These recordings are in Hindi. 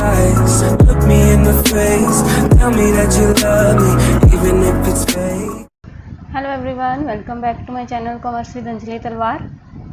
lies. Look me in the face, tell me that you love me, even if it's fake. Hello everyone, welcome back to my channel commerce with Anjali Talwar.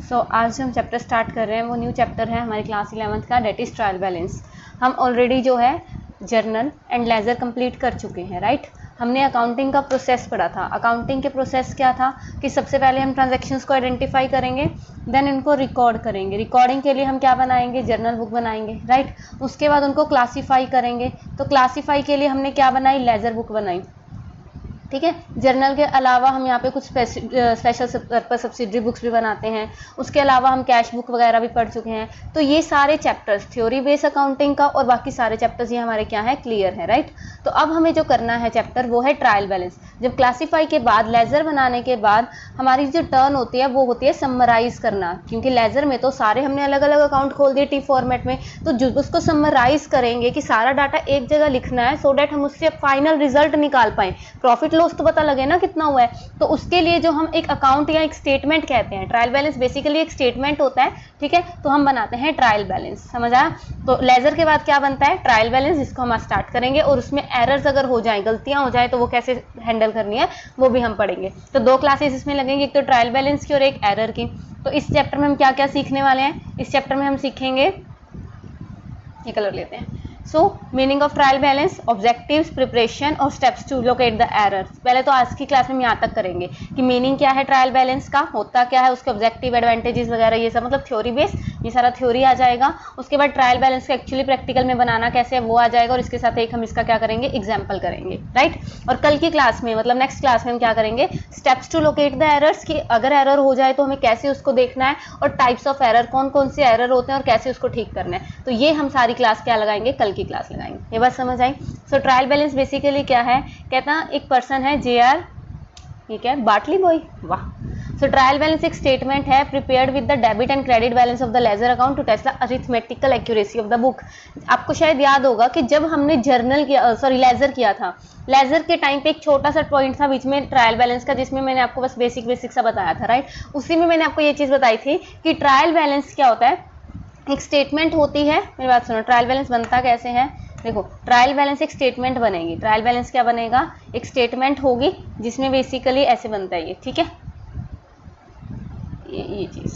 So आज हम चैप्टर स्टार्ट कर रहे हैं, वो न्यू चैप्टर है हमारी क्लास 11th का, डेट इज़ ट्रायल बैलेंस। हम ऑलरेडी जो है जर्नल एंड लेजर कंप्लीट कर चुके हैं, राइट। हमने अकाउंटिंग का प्रोसेस पढ़ा था। अकाउंटिंग के प्रोसेस क्या था कि सबसे पहले हम ट्रांजैक्शंस को आइडेंटिफाई करेंगे, देन इनको रिकॉर्ड करेंगे। रिकॉर्डिंग के लिए हम क्या बनाएंगे, जर्नल बुक बनाएंगे, राइट। उसके बाद उनको क्लासीफाई करेंगे, तो क्लासीफाई के लिए हमने क्या बनाई, लेजर बुक बनाई, ठीक है। जर्नल के अलावा हम यहाँ पे कुछ स्पेशल पर्पस सब्सिडरी बुक्स भी बनाते हैं। उसके अलावा हम कैश बुक वगैरह भी पढ़ चुके हैं। तो ये सारे चैप्टर्स थ्योरी बेस अकाउंटिंग का और बाकी सारे चैप्टर्स ये हमारे क्या है, क्लियर है, राइट। तो अब हमें जो करना है चैप्टर वो है ट्रायल बैलेंस। जब क्लासीफाई के बाद, लेजर बनाने के बाद हमारी जो टर्न होती है वो होती है समराइज करना, क्योंकि लेजर में तो सारे हमने अलग अलग अकाउंट खोल दिए टी फॉर्मेट में, तो जो उसको समराइज करेंगे कि सारा डाटा एक जगह लिखना है, सो डैट हम उससे फाइनल रिजल्ट निकाल पाएं, प्रॉफिट लॉस तो पता लगे ना कितना हुआ है। तो उसके लिए जो हम एक अकाउंट या एक स्टेटमेंट कहते हैं, ट्रायल बैलेंस बेसिकली एक स्टेटमेंट होता है, ठीक है। तो हम बनाते हैं ट्रायल बैलेंस, समझ आया। तो लेजर के बाद क्या बनता है, ट्रायल बैलेंस, जिसको हम स्टार्ट करेंगे, और उसमें एरर्स अगर हो जाए, गलतियां हो जाए, तो वो कैसे हैंडल करनी है वो भी हम पढ़ेंगे। तो दो क्लासेस इसमें लगेंगे, एक तो ट्रायल बैलेंस की और एक एरर की। तो इस चैप्टर में हम क्या क्या सीखने वाले हैं, इस चैप्टर में हम सीखेंगे, ये कलर लेते हैं। So meaning of trial balance, objectives, preparation और steps to locate the errors. पहले तो आज की क्लास में हम यहाँ तक करेंगे कि मीनिंग क्या है ट्रायल बैलेंस का, होता क्या है, उसके ऑब्जेक्टिव, एडवांटेजेस वगैरह, ये सब मतलब थ्योरी बेस, ये सारा थ्योरी आ जाएगा। उसके बाद ट्रायल बैलेंस को एक्चुअली प्रैक्टिकल में बनाना कैसे है वो आ जाएगा, और इसके साथ एक हम इसका क्या करेंगे, एग्जाम्पल करेंगे, राइट। और कल की क्लास में, मतलब नेक्स्ट क्लास में हम क्या करेंगे, steps to locate the errors, की अगर एरर हो जाए तो हमें कैसे उसको देखना है, और टाइप्स ऑफ एरर, कौन कौन से एरर होते हैं और कैसे उसको ठीक करना है। तो ये हम सारी क्लास क्या लगाएंगे, कल की क्लास लगाएंगे। ये बात समझ आई। सो ट्रायल बैलेंस बेसिकली क्या है, कहता एक पर्सन है JR, ये क्या है, बाटली बॉय, वाह। सो ट्रायल बैलेंस एक स्टेटमेंट है prepared with the debit and credit balance of the ledger account to test the arithmetical accuracy of the book. आपको शायद याद होगा कि जब हमने जर्नल किया, सॉरी लेजर किया था, लेजर के टाइम पे एक छोटा सा पॉइंट था बीच में ट्रायल बैलेंस का, जिसमें मैंने आपको बस बेसिक सा बताया था, राइट। उसी में मैंने आपको ये चीज बताई थी कि ट्रायल बैलेंस क्या होता है, एक स्टेटमेंट होती है। मेरी बात सुनो, ट्रायल बैलेंस बनता कैसे है, देखो ट्रायल बैलेंस एक स्टेटमेंट बनेगी। ट्रायल बैलेंस क्या बनेगा, एक स्टेटमेंट होगी जिसमें बेसिकली ऐसे बनता है ये, ठीक है, ये चीज,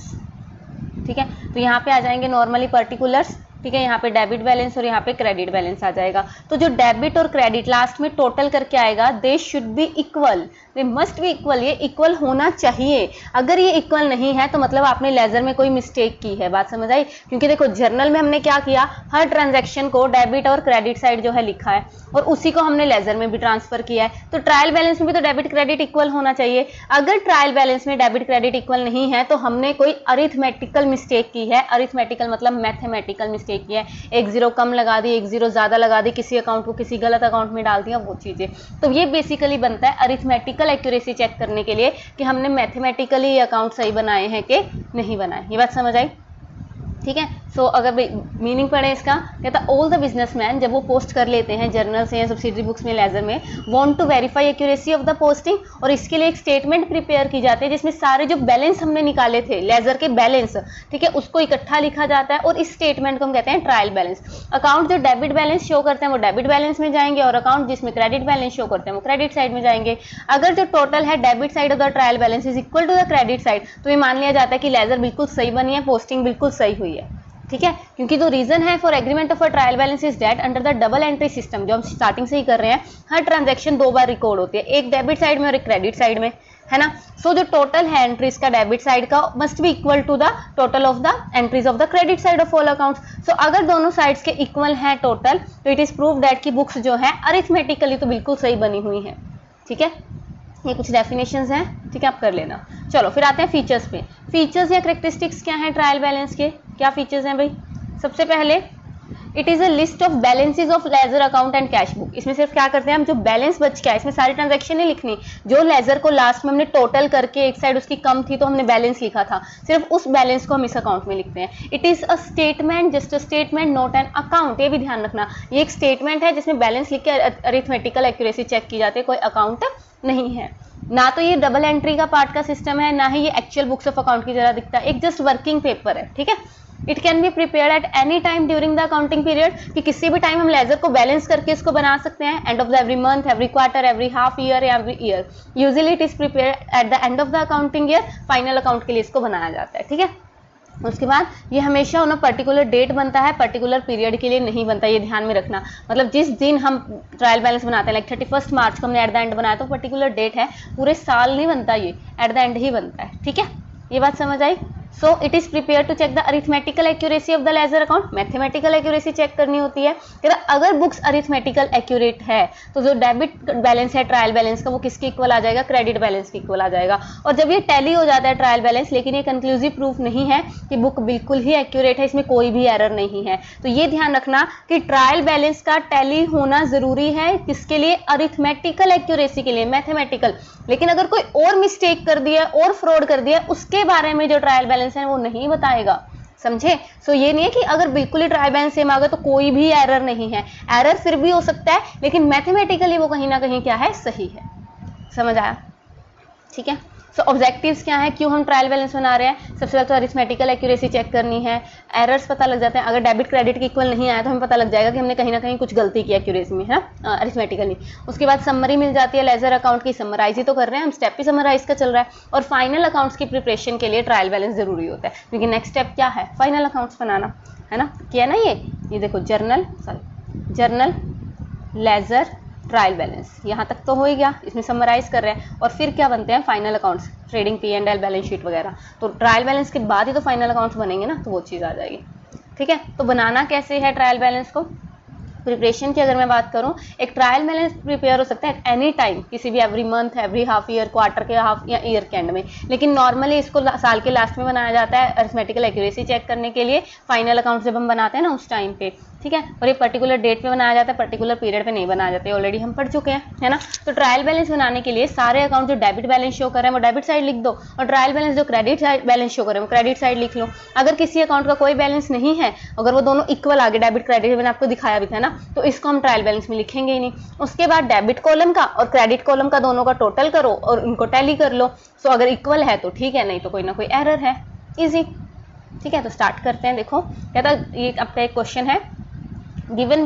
ठीक है। तो यहाँ पे आ जाएंगे नॉर्मली पर्टिकुलर्स, ठीक है, यहाँ पे डेबिट बैलेंस और यहाँ पे क्रेडिट बैलेंस आ जाएगा। तो जो डेबिट और क्रेडिट लास्ट में टोटल करके आएगा, they should be equal, they must be equal, ये इक्वल होना चाहिए। अगर ये इक्वल नहीं है तो मतलब आपने लेजर में कोई मिस्टेक की है, बात समझ आई। क्योंकि देखो जर्नल में हमने क्या किया, हर ट्रांजैक्शन को डेबिट और क्रेडिट साइड जो है लिखा है, और उसी को हमने लेजर में भी ट्रांसफर किया है। तो ट्रायल बैलेंस में भी तो डेबिट क्रेडिट इक्वल होना चाहिए। अगर ट्रायल बैलेंस में डेबिट क्रेडिट इक्वल नहीं है तो हमने कोई अरिथमेटिकल मिस्टेक की है। अरिथमेटिकल मतलब मैथमेटिकल मिस्टेक की है, एक जीरो कम लगा दी, एक जीरो ज्यादा लगा दी, किसी अकाउंट को किसी गलत अकाउंट में डाल दिया, वो चीजें। तो ये बेसिकली बनता है अरिथमेटिकल एक्यूरेसी चेक करने के लिए कि हमने मैथमेटिकली अकाउंट सही बनाए हैं कि नहीं बनाए। ये बात समझ आई, ठीक है। सो अगर मीनिंग पढ़े इसका, कहता ऑल द बिजनेसमैन, जब वो पोस्ट कर लेते हैं जर्नल से या सब्सिडरी बुक्स में, लेजर में, want to verify accuracy of the posting, और इसके लिए एक स्टेटमेंट प्रिपेयर की जाती है जिसमें सारे जो बैलेंस हमने निकाले थे, लेजर के बैलेंस, ठीक है, उसको इकट्ठा लिखा जाता है, और इस स्टेटमेंट को हम कहते हैं ट्रायल बैलेंस। अकाउंट जो डेबिट बैलेंस शो करते हैं वो डेबिट बैलेंस में जाएंगे, और अकाउंट जिसमें क्रेडिट बैलेंस शो करते हैं वो क्रेडिट साइड में जाएंगे। अगर जो टोटल है debit side of the trial balance is equal to the credit side, तो ये मान लिया जाता है कि लेजर बिल्कुल सही बनी है, पोस्टिंग बिल्कुल सही हुई है, ठीक है। क्योंकि जो रीजन है for agreement of a trial balance is that under the double entry system, जो हम स्टार्टिंग से ही कर रहे हैं, हर ट्रांजैक्शन दो बार रिकॉर्ड होती है, एक डेबिट साइड में और एक क्रेडिट साइड में, है ना। सो जो टोटल है एंट्रीज का डेबिट साइड का must be equal to the total of the entries of the credit side of all accounts. So अगर दोनों साइड्स के इक्वल है टोटल, तो इट इज प्रूव दैट की बुक्स जो है अरिथमेटिकली तो बिल्कुल सही बनी हुई है, ठीक है। ये कुछ डेफिनेशंस हैं, ठीक है, आप कर लेना। चलो फिर आते हैं फीचर्स पे। फीचर्स या कैरेक्टरिस्टिक्स क्या हैं ट्रायल बैलेंस के, क्या फीचर्स हैं भाई। सबसे पहले it is a list of balances of ledger account and cash book. इसमें सिर्फ क्या करते हैं हम, जो बैलेंस बच गया, इसमें सारी ट्रांजैक्शन नहीं लिखनी, जो लेजर को लास्ट में हमने टोटल करके एक साइड उसकी कम थी तो हमने बैलेंस लिखा था, सिर्फ उस बैलेंस को हम इस अकाउंट में लिखते हैं। It is a statement, just a statement, not an account. ये भी ध्यान रखना, ये एक स्टेटमेंट है जिसमें बैलेंस लिख के अरिथमेटिकल एक्यूरेसी चेक की जाती है, कोई अकाउंट नहीं है। ना तो ये डबल एंट्री का पार्ट का सिस्टम है, ना ही ये एक्चुअल बुक्स ऑफ अकाउंट की तरह दिखता है, एक जस्ट वर्किंग पेपर है, ठीक है। It can be prepare at any time during the accounting period, कि किसी भी टाइम हम लेजर को बैलेंस करके इसको बना सकते हैं, end of the every month, every quarter, every half year या every year. Usually it is prepare at the end of the accounting year, final account के लिए इसको बनाया जाता है, ठीक है। उसके बाद ये हमेशा उन पर्टिकुलर डेट बनता है, पर्टिकुलर पीरियड के लिए नहीं बनता, ये ध्यान में रखना। मतलब जिस दिन हम ट्रायल बैलेंस बनाते हैं, लाइक 31 मार्च को हमने एट द एंड बनाया, तो पर्टिकुलर डेट है, पूरे साल नहीं बनता, ये एट द एंड ही बनता है, ठीक है। ये बात समझ आई। So it is prepare to check the arithmetical accuracy of the ledger account, mathematical accuracy check करनी होती है। अगर बुक्स अरिथमेटिकल एक्यूरेट है तो जो डेबिट बैलेंस है ट्रायल बैलेंस का, वो किसके इक्वल आ जाएगा, क्रेडिट बैलेंस के इक्वल आ जाएगा। और जब ये टैली हो जाता है ट्रायल बैलेंस, लेकिन ये कंक्लूसिव प्रूफ नहीं है कि बुक बिल्कुल ही एक्यूरेट है, इसमें कोई भी एरर नहीं है, तो ये ध्यान रखना कि ट्रायल बैलेंस का टैली होना जरूरी है, किसके लिए, अरिथमेटिकल एक्यूरेसी के लिए, मैथमेटिकल। लेकिन अगर कोई और मिस्टेक कर दिया और फ्रॉड कर दिया, उसके बारे में जो ट्रायल बैलेंस है वो नहीं बताएगा, समझे। सो ये नहीं है कि अगर बिल्कुल ही ट्रायल बैलेंस सेम आ गया तो कोई भी एरर नहीं है, एरर फिर भी हो सकता है, लेकिन मैथमेटिकली वो कहीं ना कहीं क्या है, सही है। समझ आया, ठीक है। सो ऑब्जेक्टिव्स क्या है, क्यों हम ट्रायल बैलेंस बना रहे हैं। सबसे पहले तो अरिथमेटिकल एक्यूरेसी चेक करनी है, एरर्स पता लग जाते हैं। अगर डेबिट क्रेडिट के इक्वल नहीं आया तो हमें पता लग जाएगा कि हमने कहीं ना कहीं कुछ गलती की एक्यूरेसी में, है ना, अरिथमेटिकली। उसके बाद समरी मिल जाती है, लेजर अकाउंट की समराइज ही तो कर रहे हैं हम, स्टेप ही समराइज का चल रहा है। और फाइनल अकाउंट्स की प्रिपरेशन के लिए ट्रायल बैलेंस जरूरी होता है, क्योंकि नेक्स्ट स्टेप क्या है, फाइनल अकाउंट्स बनाना, है ना। किया ना ये देखो, जर्नल, लेजर, ट्रायल बैलेंस, यहाँ तक तो हो ही गया, इसमें समराइज कर रहे हैं। और फिर क्या बनते हैं, final accounts, trading, P&L, balance sheet वगैरह। तो ट्रायल बैलेंस के बाद ही तो फाइनल अकाउंट्स बनेंगे ना, तो वो चीज़ आ जाएगी, ठीक है। तो बनाना कैसे है ट्रायल बैलेंस को, प्रिपरेशन की अगर मैं बात करूं, एक ट्रायल बैलेंस प्रिपेयर हो सकता है एनी टाइम, किसी भी every month, every half year, quarter के हाफ या ईयर के एंड में। लेकिन नॉर्मली इसको साल के लास्ट में बनाया जाता है अरिथमेटिकल एक्यूरेसी चेक करने के लिए, फाइनल अकाउंट जब हम बनाते हैं ना उस टाइम पे, ठीक है। और ये पर्टिकुलर डेट पे बनाया जाता है, पर्टिकुलर पीरियड पे नहीं बनाया जाता है, ऑलरेडी हम पढ़ चुके हैं, है ना। तो ट्रायल बैलेंस बनाने के लिए सारे अकाउंट जो डेबिट बैलेंस शो कर रहे हैं वो डेबिट साइड लिख दो, और ट्रायल बैलेंस जो क्रेडिट बैलेंस शो कर रहे हैं वो क्रेडिट साइड लिख लो। अगर किसी अकाउंट का कोई बैलेंस नहीं है, अगर वो दोनों इक्वल आगे, डेबिट क्रेडिट, मैंने आपको दिखाया भी था ना, तो इसको हम ट्रायल बैलेंस में लिखेंगे ही नहीं। उसके बाद डेबिट कॉलम का और क्रेडिट कॉलम का दोनों का टोटल करो और इनको टैली कर लो। सो अगर इक्वल है तो ठीक है, नहीं तो कोई ना कोई एरर है, इजी, ठीक है। तो स्टार्ट करते हैं। देखो कहता है, ये आपका एक क्वेश्चन है, given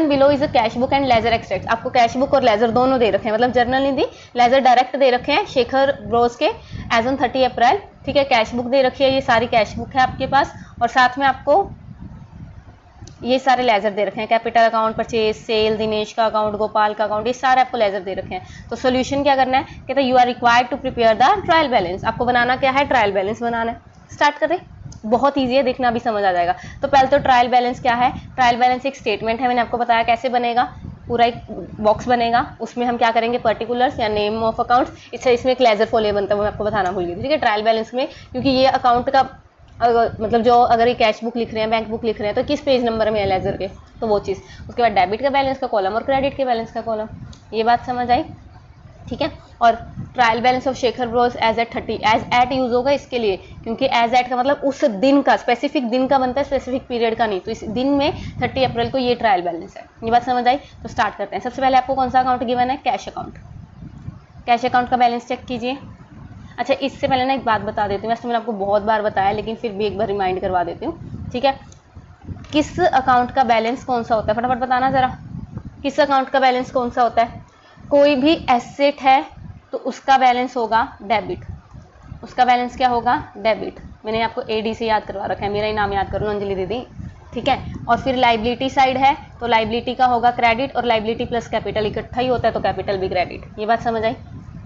below is a cash book and ledger extract. आपको कैश बुक और लेजर दोनों दे रखे हैं, मतलब जर्नल नहीं दी, लेजर डायरेक्ट दे रखे हैं शेखर ब्रोस के एज ऑन 30 अप्रैल, ठीक है। कैश बुक दे रखी है, ये सारी कैश बुक है आपके पास, और साथ में आपको ये सारे लेजर दे रखे हैं, capital account, purchase, sale, Dinesh का अकाउंट, गोपाल का अकाउंट, ये सारे आपको लेजर दे रखे हैं। तो सोल्यूशन क्या करना है, कहता है you are required to prepare the trial balance. आपको बनाना क्या है, ट्रायल बैलेंस बनाना है। स्टार्ट करें, बहुत ईजी है, देखना भी समझ आ जाएगा। तो पहले तो ट्रायल बैलेंस क्या है, ट्रायल बैलेंस एक स्टेटमेंट है, मैंने आपको बताया कैसे बनेगा। पूरा एक बॉक्स बनेगा, उसमें हम क्या करेंगे, पर्टिकुलर्स या नेम ऑफ अकाउंट्स, इसमें एक लेजर फोलियो बनता है, वो मैं आपको बताना भूल गई, ठीक है। ट्रायल बैलेंस में, क्योंकि ये अकाउंट का मतलब जो अगर ये कैश बुक लिख रहे हैं, बैंक बुक लिख रहे हैं, तो किस पेज नंबर में है लेजर के, तो वो चीज़। उसके बाद डेबिट का बैलेंस का कॉलम और क्रेडिट के बैलेंस का कॉलम, ये बात समझ आई, ठीक है। और trial balance of Shekhar bros as at 30, as at use होगा इसके लिए, क्योंकि एज एट का मतलब उस दिन का, स्पेसिफिक दिन का बनता है, स्पेसिफिक पीरियड का नहीं। तो इस दिन में 30 अप्रैल को ये ट्रायल बैलेंस है, ये बात समझ आई। तो स्टार्ट करते हैं। सबसे पहले आपको कौन सा अकाउंट गिवन है, कैश अकाउंट। कैश अकाउंट का बैलेंस चेक कीजिए। अच्छा, इससे पहले ना एक बात बता देती हूँ, वैसे मैंने आपको बहुत बार बताया, लेकिन फिर भी एक बार रिमाइंड करवा देती हूँ, ठीक है। किस अकाउंट का बैलेंस कौन सा होता है, फटाफट बताना जरा, किस अकाउंट का बैलेंस कौन सा होता है। कोई भी एसेट है तो उसका बैलेंस होगा डेबिट, उसका बैलेंस क्या होगा, डेबिट। मैंने आपको AD से याद करवा रखा है, मेरा ही नाम याद करो, अंजलि दीदी, ठीक है। और फिर लाइबिलिटी साइड है तो लाइबिलिटी का होगा क्रेडिट, और लाइबिलिटी प्लस कैपिटल इकट्ठा ही होता है, तो कैपिटल भी क्रेडिट। ये बात समझ आई,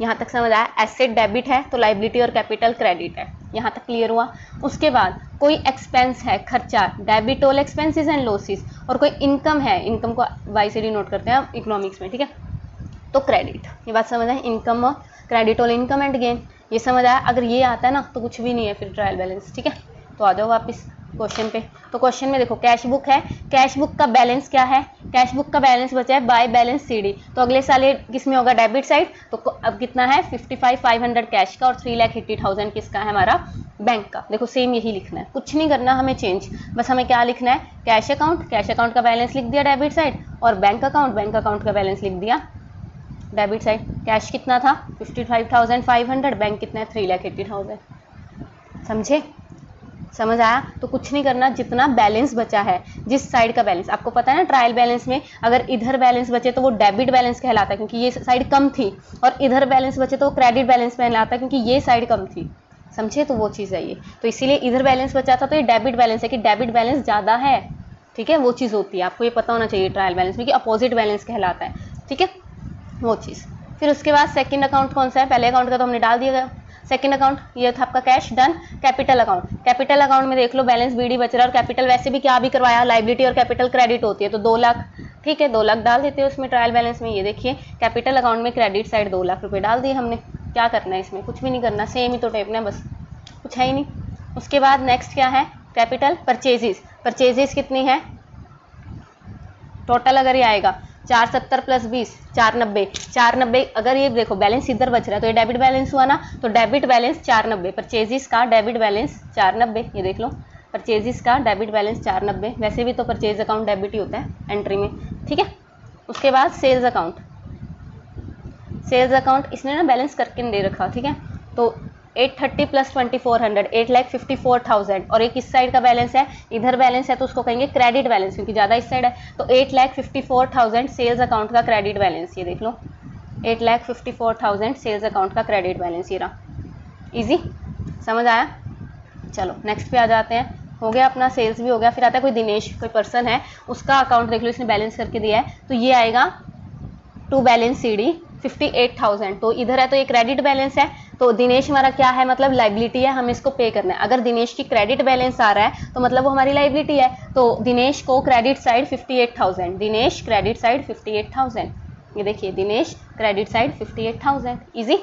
यहाँ तक समझ आया। एसेट डेबिट है तो लाइबिलिटी और कैपिटल क्रेडिट है, यहाँ तक क्लियर हुआ। उसके बाद कोई एक्सपेंस है, खर्चा, debit all expenses and losses, और कोई इनकम है, इनकम को YCD नोट करते हैं हम इकोनॉमिक्स में, ठीक है, तो क्रेडिट। ये बात समझ आई, इनकम और credit all income and gain, ये समझ आया। अगर ये आता है ना तो कुछ भी नहीं है फिर ट्रायल बैलेंस, ठीक है। तो आ जाओ वापस क्वेश्चन पे। तो क्वेश्चन में देखो, कैश बुक है, कैश बुक का बैलेंस क्या है, कैश बुक का बैलेंस बचा है बाय बैलेंस CD। तो अगले साल ये किस में होगा, डेबिट साइड। तो अब कितना है, 55,500 कैश का और 3,80,000 किसका है, हमारा बैंक का। देखो सेम यही लिखना है, कुछ नहीं करना हमें चेंज, बस हमें क्या लिखना है, कैश अकाउंट, कैश अकाउंट का बैलेंस लिख दिया डेबिट साइड, और बैंक अकाउंट का बैलेंस लिख दिया डेबिट साइड। कैश कितना था 55,500, बैंक कितना है 3,80,000, समझे। समझ आया? तो कुछ नहीं करना, जितना बैलेंस बचा है, जिस साइड का बैलेंस, आपको पता है ना ट्रायल बैलेंस में अगर इधर बैलेंस बचे तो वो डेबिट बैलेंस कहलाता है क्योंकि ये साइड कम थी, और इधर बैलेंस बचे तो वो क्रेडिट बैलेंस कहलाता है क्योंकि ये साइड कम थी। समझे? तो वो चीज़ है ये। तो इसीलिए इधर बैलेंस बचा था तो ये डेबिट बैलेंस है कि डेबिट बैलेंस ज़्यादा है। ठीक है, वो चीज़ होती है, आपको ये पता होना चाहिए ट्रायल बैलेंस में कि अपोजिट बैलेंस कहलाता है। ठीक है, वो चीज़। फिर उसके बाद सेकंड अकाउंट कौन सा है? पहले अकाउंट का तो हमने डाल दिया। सेकंड अकाउंट ये था आपका cash, done. Capital account, capital account में देख लो बैलेंस बीडी बच रहा है, और कैपिटल वैसे भी क्या भी करवाया, लाइबिलिटी और कैपिटल क्रेडिट होती है, तो 2 लाख। ठीक है, 2 लाख डाल देते हो उसमें ट्रायल बैलेंस में। ये देखिए कैपिटल अकाउंट में क्रेडिट साइड 2 लाख रुपये डाल दिए हमने। क्या करना है इसमें? कुछ भी नहीं करना, सेम ही तो टेपना है, बस कुछ है ही नहीं। उसके बाद नेक्स्ट क्या है? Capital purchases. परचेजेस कितनी है टोटल? अगर ये आएगा 470 प्लस 20 490, 490। अगर ये देखो बैलेंस इधर बच रहा है तो ये डेबिट बैलेंस हुआ ना, तो डेबिट बैलेंस 490, परचेजेस का डेबिट बैलेंस 490। ये देख लो परचेजेस का डेबिट बैलेंस 490। वैसे भी तो परचेज अकाउंट डेबिट ही होता है एंट्री में। ठीक है, उसके बाद सेल्स अकाउंट। सेल्स अकाउंट इसने ना बैलेंस करके नहीं दे रखा। ठीक है, तो 830 प्लस 2400 8,54,000, और एक इस साइड का बैलेंस है, इधर बैलेंस है तो उसको कहेंगे क्रेडिट बैलेंस क्योंकि ज़्यादा इस साइड है, तो 8,54,000 सेल्स अकाउंट का क्रेडिट बैलेंस। ये देख लो 8,54,000 सेल्स अकाउंट का क्रेडिट बैलेंस। ये रहा। इजी, समझ आया? चलो नेक्स्ट पे आ जाते हैं। हो गया अपना सेल्स भी हो गया। फिर आता है कोई दिनेश, कोई पर्सन है, उसका अकाउंट देख लो, इसने बैलेंस करके दिया है, तो ये आएगा टू बैलेंस CD 58,000। तो इधर है तो ये क्रेडिट बैलेंस है, तो दिनेश हमारा क्या है? मतलब लाइबिलिटी है, हमें इसको पे करना है। अगर दिनेश की क्रेडिट बैलेंस आ रहा है तो मतलब वो हमारी लाइबिलिटी है, तो दिनेश को credit side 58,000, Dinesh credit side 58,000। ये देखिए दिनेश क्रेडिट साइड 58,000। इजी।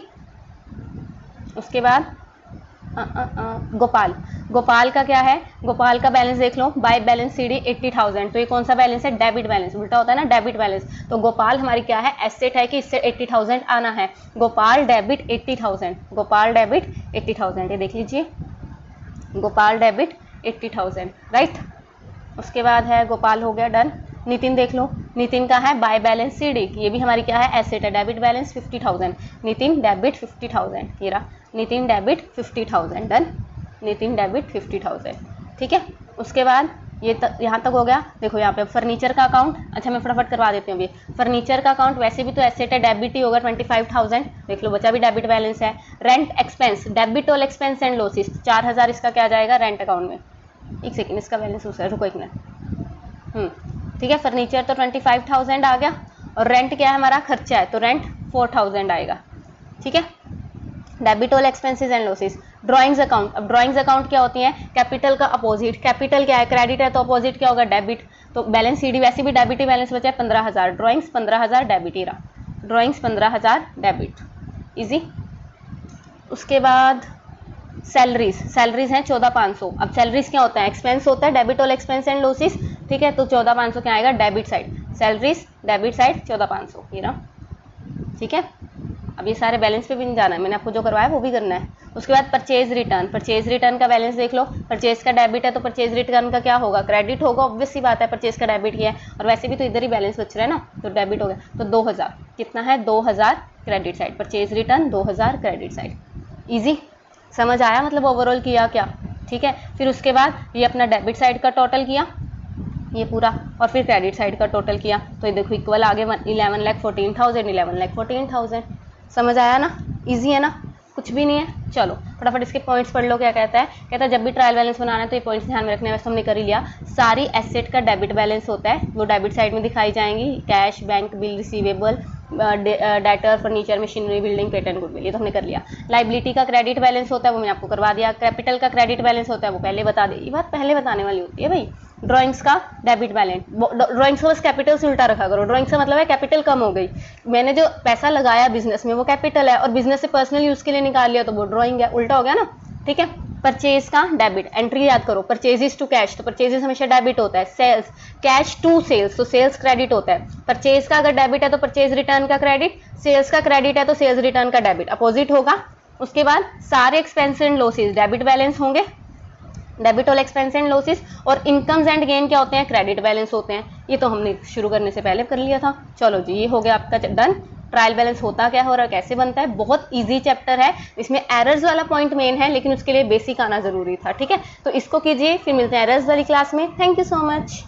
उसके बाद गोपाल, गोपाल का क्या है? गोपाल का बैलेंस देख लो, बाय बैलेंस CD 80,000। तो ये कौन सा बैलेंस है? Debit balance. उल्टा होता है ना डेबिट बैलेंस। तो गोपाल हमारी क्या है? एसेट है कि इससे 80,000 आना है। Gopal debit 80,000, Gopal debit 80,000। ये देख लीजिए गोपाल डेबिट 80,000, राइट। उसके बाद है गोपाल, हो गया, डन। नितिन देख लो, नितिन का है बाय बैलेंस CD, ये भी हमारी क्या है? एसेट है, डेबिट बैलेंस 50,000, नितिन डेबिट 50,000। ये रहा Nitin debit 50,000, done. Nitin debit 50,000। ठीक है, उसके बाद ये यहाँ तक हो गया। देखो यहाँ पे फर्नीचर का अकाउंट, अच्छा मैं फटाफट करवा देती हूँ। अभी फर्नीचर का अकाउंट वैसे भी तो एसेट है, डेबिट ही होगा 25,000। देख लो बचा भी डेबिट बैलेंस है। Rent expense, debit all expense and losses, 4,000 इसका क्या जाएगा? रेंट अकाउंट में। एक सेकेंड, इसका बैलेंस दूसरा, रुको एक मिनट। ठीक है, फर्नीचर तो 25,000 आ गया, और रेंट क्या है हमारा? खर्चा है, तो रेंट 4,000 आएगा। ठीक है, debit all expenses and losses. Drawings account, अब ड्राइंग्स अकाउंट क्या होती है? कैपिटल का अपोजिट। कैपिटल क्या है? क्रेडिट है, तो अपोजिट क्या होगा? डेबिट। तो बैलेंस CD वैसे भी डेबिट ही बैलेंस बचा है 15,000, ड्राइंग्स 15,000 डेबिट ही रहा, ड्राइंग्स 15,000 डेबिट। इजी। उसके बाद सैलरीज, सैलरीज हैं 14,500। अब सैलरीज क्या होता है? एक्सपेंस होता है, debit all expense and losses. ठीक है, तो 14,500 क्या आएगा? Debit side, salaries debit side 14,500। ये रहा। ठीक है, अब ये सारे बैलेंस पे भी नहीं जाना है, मैंने आपको जो करवाया वो भी करना है। उसके बाद परचेज रिटर्न, परचेज रिटर्न का बैलेंस देख लो, परचेज का डेबिट है तो परचेज रिटर्न का क्या होगा? क्रेडिट होगा, ऑब्वियस सी बात है, परचेज का डेबिट ही है, और वैसे भी तो इधर ही बैलेंस बच रहा है ना, तो डेबिट हो गया। तो 2,000 कितना है? 2,000 credit side, purchase return 2,000 credit side. Easy, समझ आया? मतलब ओवरऑल किया क्या? ठीक है, फिर उसके बाद ये अपना डेबिट साइड का टोटल किया ये पूरा, और फिर क्रेडिट साइड का टोटल किया, तो ये देखो इक्वल आगे 11,14,000 11,14,000। समझ आया ना? इजी है ना? कुछ भी नहीं है। चलो फटाफट इसके पॉइंट्स पढ़ लो। क्या कहता है? कहता है जब भी ट्रायल बैलेंस बनाना है तो ये पॉइंट्स ध्यान में रखने, वैसे हमने कर ही लिया। सारी एसेट का डेबिट बैलेंस होता है, वो डेबिट साइड में दिखाई जाएंगी, cash, bank, bill, receivable, debtor, furniture, machinery, building, patent, goodwill, ये तो हमने कर लिया। लाइबिलिटी का क्रेडिट बैलेंस होता है, वो मैंने आपको करवा दिया। कैपिटल का क्रेडिट बैलेंस होता है, वो पहले बता दे, ये बात पहले बताने वाली होती है भाई। ड्राइंग्स का डेबिट बैलेंस, ड्राइंग्स को बस कैपिटल से उल्टा रखा करो। ड्राइंग्स का मतलब है कैपिटल कम हो गई, मैंने जो पैसा लगाया बिजनेस में वो कैपिटल है, और बिजनेस से पर्सनल यूज के लिए निकाल लिया तो वो ड्राइंग है, उल्टा हो गया ना। ठीक है, परचेज का डेबिट, एंट्री याद करो, परचेजेस टू कैश, तो परचेजेस हमेशा डेबिट होता है। सेल्स, कैश टू सेल्स, तो सेल्स क्रेडिट होता है। परचेज का अगर डेबिट है तो परचेज रिटर्न का क्रेडिट, सेल्स का क्रेडिट है तो सेल्स रिटर्न का डेबिट, अपोजिट होगा। उसके बाद सारे expense and losses debit balance होंगे, debit all expense and losses. और इनकम्स एंड गेन क्या होते हैं? क्रेडिट बैलेंस होते हैं। ये तो हमने शुरू करने से पहले कर लिया था। चलो जी, ये हो गया आपका डन। ट्रायल बैलेंस होता क्या है और कैसे बनता है। बहुत इजी चैप्टर है, इसमें एरर्स वाला पॉइंट मेन है, लेकिन उसके लिए बेसिक आना जरूरी था। ठीक है, तो इसको कीजिए, फिर मिलते हैं एरर्स वाली क्लास में। Thank you so much.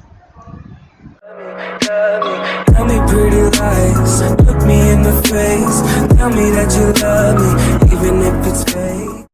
Tell me pretty lies, look me in the face, tell me that you love me, even if it's